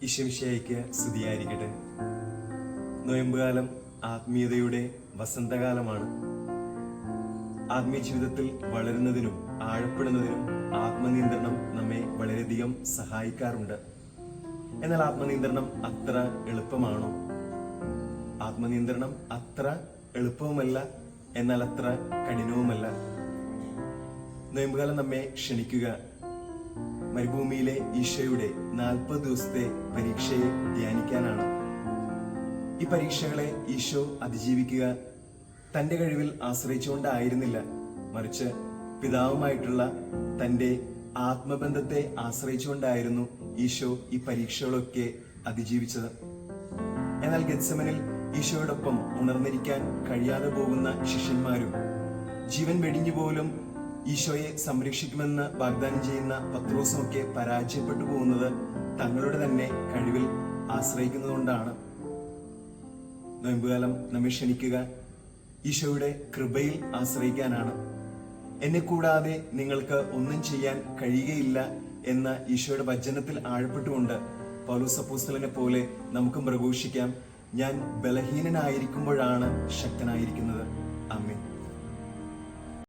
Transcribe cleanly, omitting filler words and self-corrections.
ഈശോമിശിഹായ്ക്ക് സ്തുതിയായിരിക്കട്ടെ. നോയമ്പുകാലം ആത്മീയതയുടെ വസന്തകാലമാണ്. ആത്മീയ ജീവിതത്തിൽ വളരുന്നതിനും ആഴപ്പെടുന്നതിനും ആത്മനിയന്ത്രണം നമ്മെ വളരെയധികം സഹായിക്കാറുണ്ട്. എന്നാൽ ആത്മനിയന്ത്രണം അത്ര എളുപ്പമാണോ? ആത്മനിയന്ത്രണം അത്ര എളുപ്പവുമല്ല, എന്നാൽ അത്ര കഠിനവുമല്ല. നോയമ്പുകാലം നമ്മെ ക്ഷണിക്കുക മരുഭൂമിയിലെ ഈശോയുടെ 40 ദിവസത്തെ പരീക്ഷയെ ധ്യാനിക്കാനാണ്. ഈ പരീക്ഷകളെ ഈശോ അതിജീവിക്കുക തന്റെ കഴിവിൽ ആശ്രയിച്ചുകൊണ്ടായിരുന്നില്ല, മറിച്ച് പിതാവുമായിട്ടുള്ള തന്റെ ആത്മബന്ധത്തെ ആശ്രയിച്ചുകൊണ്ടായിരുന്നു ഈശോ ഈ പരീക്ഷകളൊക്കെ അതിജീവിച്ചത്. എന്നാൽ ഗെത്സമനിൽ ഈശോയോടൊപ്പം ഉണർന്നിരിക്കാൻ കഴിയാതെ പോകുന്ന ശിഷ്യന്മാരും ജീവൻ വെടിഞ്ഞു പോലും ഈശോയെ സംരക്ഷിക്കുമെന്ന് വാഗ്ദാനം ചെയ്യുന്ന പത്രോസുമൊക്കെ പരാജയപ്പെട്ടു പോകുന്നത് തങ്ങളുടെ തന്നെ കഴിവിൽ ആശ്രയിക്കുന്നതുകൊണ്ടാണ്. നോയമ്പുകാലം നമ്മെ ക്ഷണിക്കുക ഈശോയുടെ കൃപയിൽ ആശ്രയിക്കാനാണ്. എന്നെ കൂടാതെ നിങ്ങൾക്ക് ഒന്നും ചെയ്യാൻ കഴിയുകയില്ല എന്ന ഈശോയുടെ വചനത്തിൽ ആഴപ്പെട്ടുകൊണ്ട് പൗലോസ് അപ്പോസ്തലനെ പോലെ നമുക്കും പ്രഘോഷിക്കാം, ഞാൻ ബലഹീനനായിരിക്കുമ്പോഴാണ് ശക്തനായിരിക്കുന്നത്. ആമേൻ.